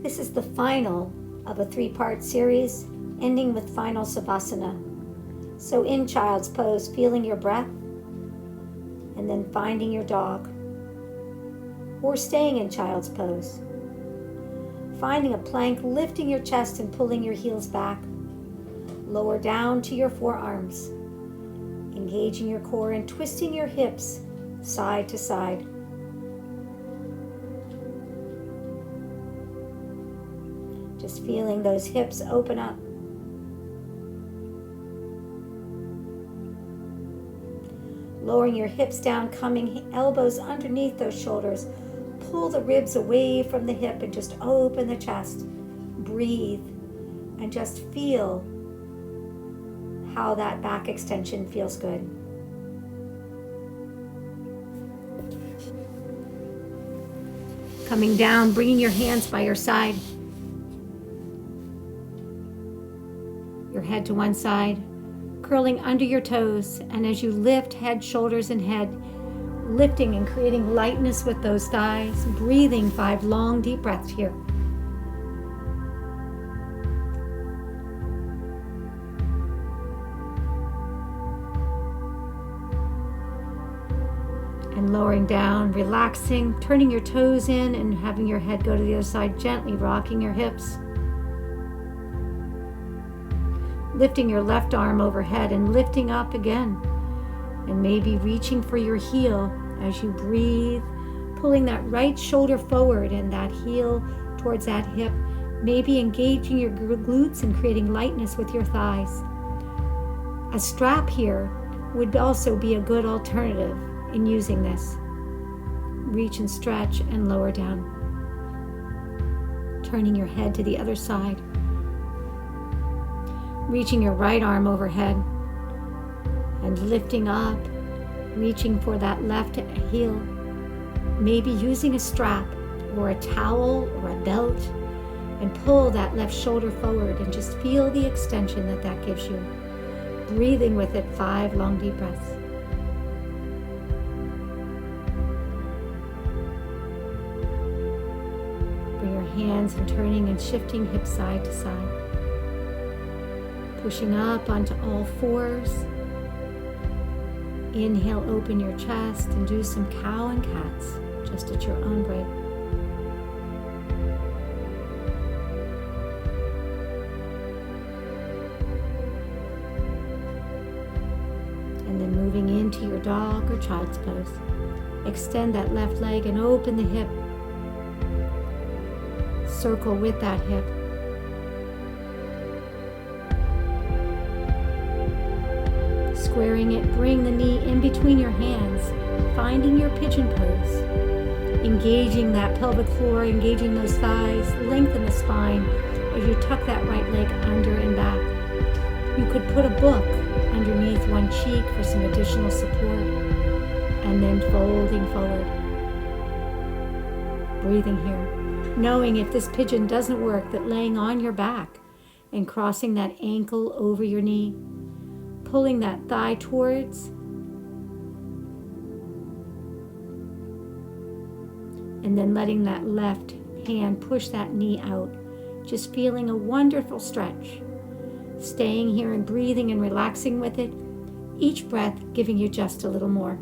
This is the final of a 3-part series, ending with final Savasana. So in child's pose, feeling your breath, and then finding your dog, or staying in child's pose. Finding a plank, lifting your chest and pulling your heels back. Lower down to your forearms, engaging your core and twisting your hips side to side. Just feeling those hips open up. Lowering your hips down, coming elbows underneath those shoulders. Pull the ribs away from the hip and just open the chest. Breathe and just feel how that back extension feels good. Coming down, bringing your hands by your side. Your head to one side, curling under your toes, and as you lift head, shoulders, and head, lifting and creating lightness with those thighs, breathing 5 long, deep breaths here. And lowering down, relaxing, turning your toes in and having your head go to the other side, gently rocking your hips. Lifting your left arm overhead and lifting up again. And maybe reaching for your heel as you breathe, pulling that right shoulder forward and that heel towards that hip. Maybe engaging your glutes and creating lightness with your thighs. A strap here would also be a good alternative in using this. Reach and stretch and lower down. Turning your head to the other side. Reaching your right arm overhead and lifting up, reaching for that left heel. Maybe using a strap or a towel or a belt, and pull that left shoulder forward and just feel the extension that that gives you. Breathing with it 5 long deep breaths. Bring your hands and turning and shifting hips side to side. Pushing up onto all 4s. Inhale, open your chest and do some cow and cats, just at your own rate. And then moving into your dog or child's pose. Extend that left leg and open the hip. Circle with that hip. Squaring it, bring the knee in between your hands, finding your pigeon pose. Engaging that pelvic floor, engaging those thighs, lengthen the spine as you tuck that right leg under and back. You could put a book underneath one cheek for some additional support, and then folding forward. Breathing here, knowing if this pigeon doesn't work, that laying on your back and crossing that ankle over your knee, pulling that thigh towards, and then letting that left hand push that knee out, just feeling a wonderful stretch. Staying here and breathing and relaxing with it, each breath giving you just a little more.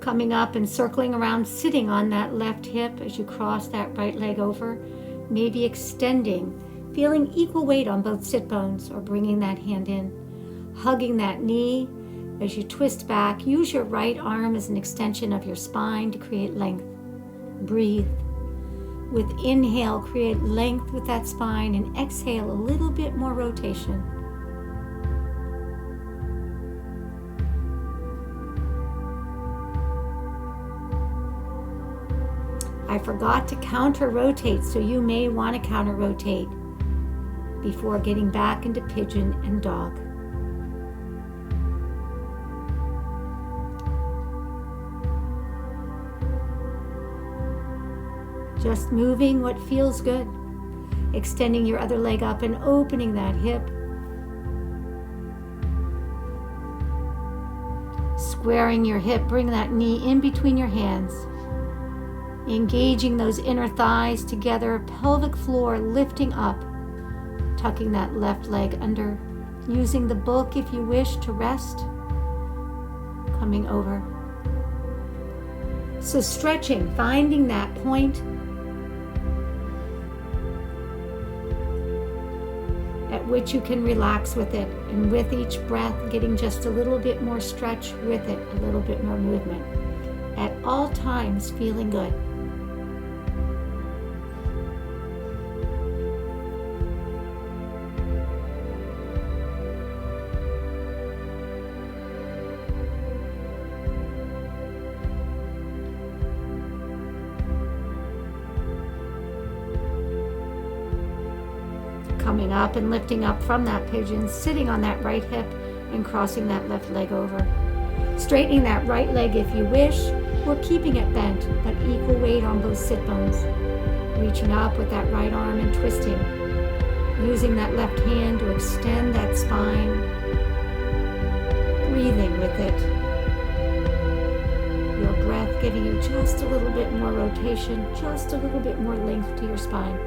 Coming up and circling around, sitting on that left hip as you cross that right leg over, maybe extending, feeling equal weight on both sit bones or bringing that hand in, hugging that knee as you twist back. Use your right arm as an extension of your spine to create length. Breathe. With inhale, create length with that spine, and exhale, a little bit more rotation. I forgot to counter rotate, so you may want to counter rotate before getting back into pigeon and dog. Just moving what feels good. Extending your other leg up and opening that hip. Squaring your hip, bring that knee in between your hands. Engaging those inner thighs together, pelvic floor lifting up. Tucking that left leg under. Using the book if you wish to rest. Coming over. So stretching, finding that point at which you can relax with it, and with each breath getting just a little bit more stretch with it, a little bit more movement. At all times feeling good. Coming up and lifting up from that pigeon, sitting on that right hip and crossing that left leg over. Straightening that right leg if you wish, or keeping it bent, but equal weight on both sit bones. Reaching up with that right arm and twisting. Using that left hand to extend that spine. Breathing with it. Your breath giving you just a little bit more rotation, just a little bit more length to your spine.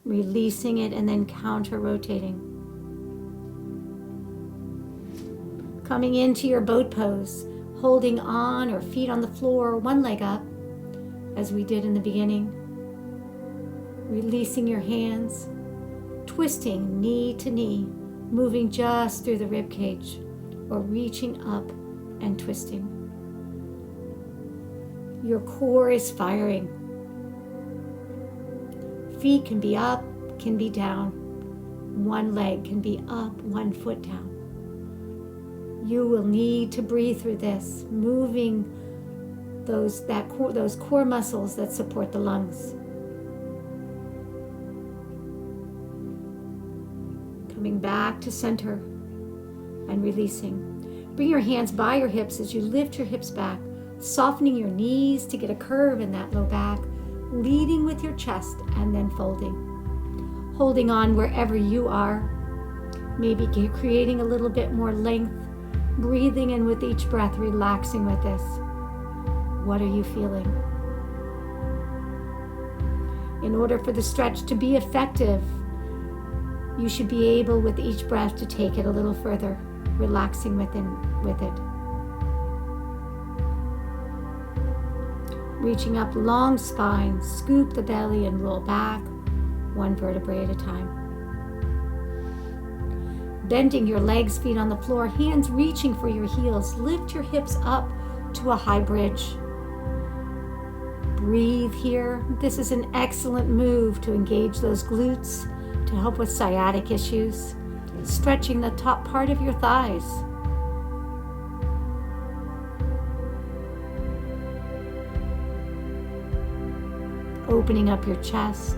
Releasing it and then counter-rotating. Coming into your boat pose, holding on or feet on the floor, one leg up, as we did in the beginning. Releasing your hands, twisting knee to knee, moving just through the rib cage, or reaching up and twisting. Your core is firing. Feet can be up, can be down. One leg can be up, one foot down. You will need to breathe through this, moving those core muscles that support the lungs. Coming back to center and releasing. Bring your hands by your hips as you lift your hips back, softening your knees to get a curve in that low back. Leading with your chest and then folding. Holding on wherever you are. Maybe creating a little bit more length. Breathing in with each breath, relaxing with this. What are you feeling? In order for the stretch to be effective, you should be able with each breath to take it a little further, relaxing with it. Reaching up, long spine, scoop the belly and roll back, one vertebrae at a time. Bending your legs, feet on the floor, hands reaching for your heels. Lift your hips up to a high bridge. Breathe here. This is an excellent move to engage those glutes, to help with sciatic issues. Stretching the top part of your thighs. Opening up your chest.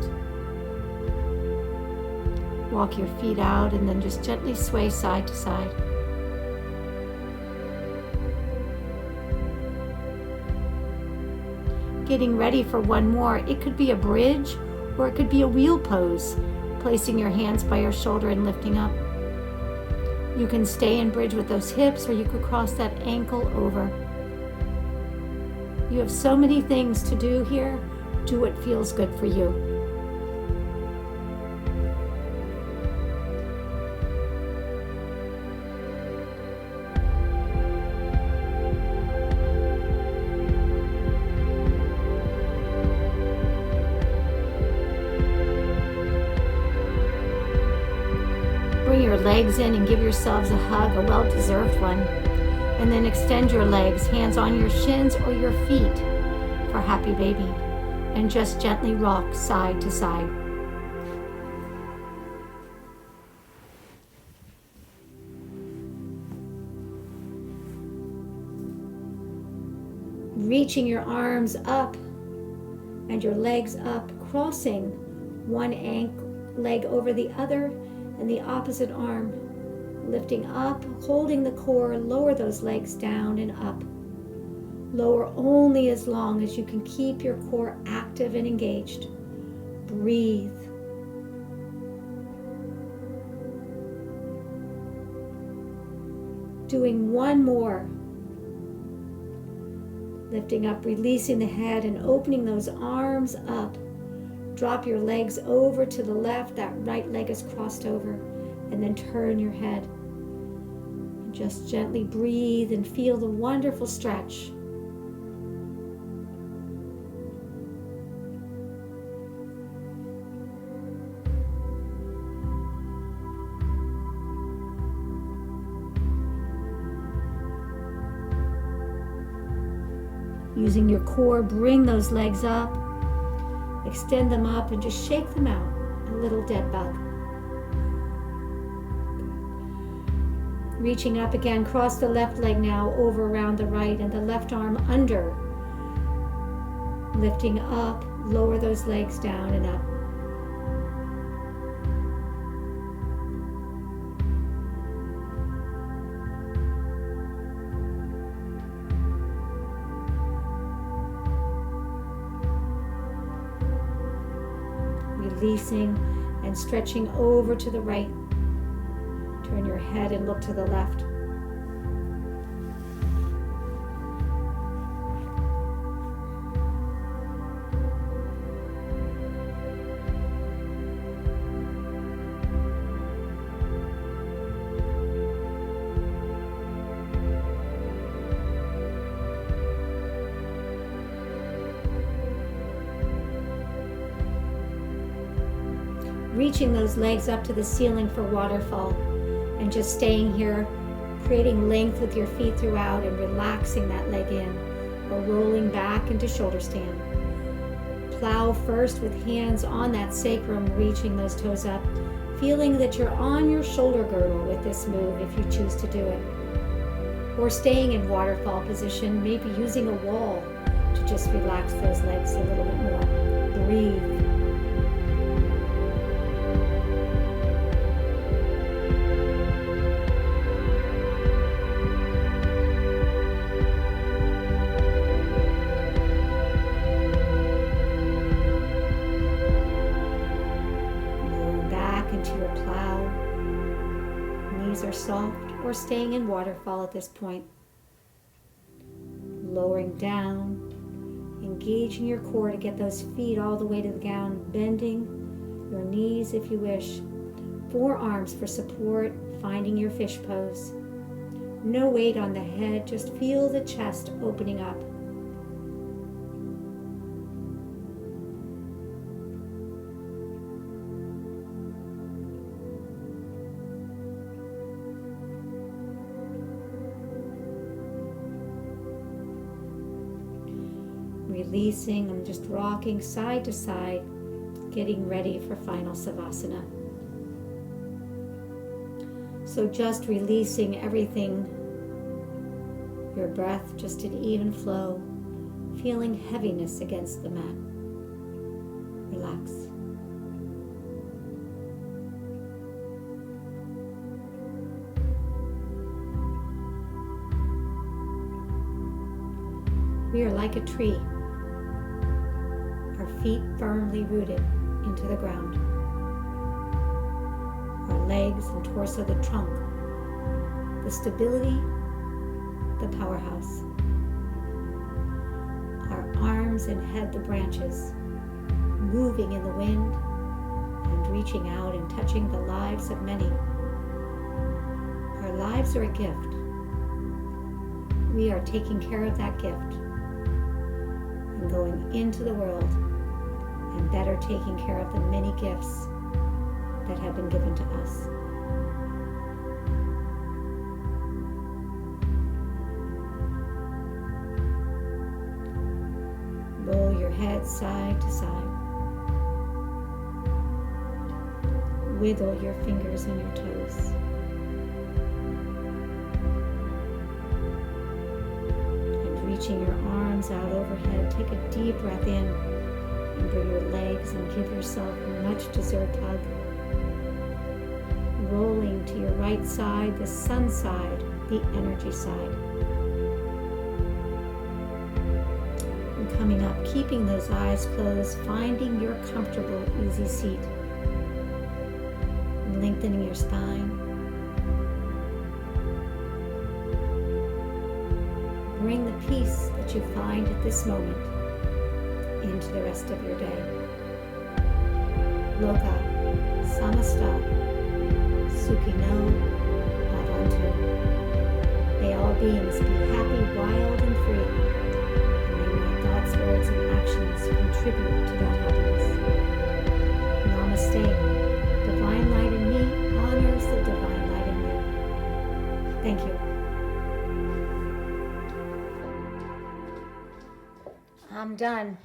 Walk your feet out and then just gently sway side to side. Getting ready for one more. It could be a bridge or it could be a wheel pose, placing your hands by your shoulder and lifting up. You can stay in bridge with those hips, or you could cross that ankle over. You have so many things to do here. Do what feels good for you. Bring your legs in and give yourselves a hug, a well-deserved one. And then extend your legs, hands on your shins or your feet for happy baby. And just gently rock side to side. Reaching your arms up and your legs up, crossing one leg over the other and the opposite arm. Lifting up, holding the core, lower those legs down and up. Lower only as long as you can keep your core active and engaged. Breathe. Doing one more. Lifting up, releasing the head and opening those arms up. Drop your legs over to the left. That right leg is crossed over. And then turn your head. And just gently breathe and feel the wonderful stretch. Using your core, bring those legs up, extend them up, and just shake them out, a little dead bug. Reaching up again, cross the left leg now over around the right, and the left arm under. Lifting up, lower those legs down and up. Releasing and stretching over to the right. Turn your head and look to the left. Reaching those legs up to the ceiling for waterfall and just staying here, creating length with your feet throughout and relaxing that leg in, or rolling back into shoulder stand. Plow first with hands on that sacrum, reaching those toes up, feeling that you're on your shoulder girdle with this move if you choose to do it. Or staying in waterfall position, maybe using a wall to just relax those legs a little bit more. Breathe. Are soft or staying in waterfall at this point. Lowering down, engaging your core to get those feet all the way to the ground, bending your knees if you wish. Forearms for support, finding your fish pose. No weight on the head, just feel the chest opening up. Releasing, I'm just rocking side to side, getting ready for final Savasana. So just releasing everything, your breath just an even flow, feeling heaviness against the mat. Relax. We are like a tree. Feet firmly rooted into the ground. Our legs and torso the trunk, the stability, the powerhouse. Our arms and head the branches, moving in the wind and reaching out and touching the lives of many. Our lives are a gift. We are taking care of that gift and going into the world and better taking care of the many gifts that have been given to us. Roll your head side to side. Wiggle your fingers and your toes. And reaching your arms out overhead, take a deep breath in. And bring your legs and give yourself a much deserved hug. Rolling to your right side, the sun side, the energy side. coming up, keeping those eyes closed, finding your comfortable, easy seat. And lengthening your spine. Bring the peace that you find at this moment into the rest of your day. Loka, Samasta, Sukhino, Bhavantu. May all beings be happy, wild, and free. And may my thoughts, words, and actions contribute to that happiness. Namaste. Divine light in me honors the divine light in you. Thank you. I'm done.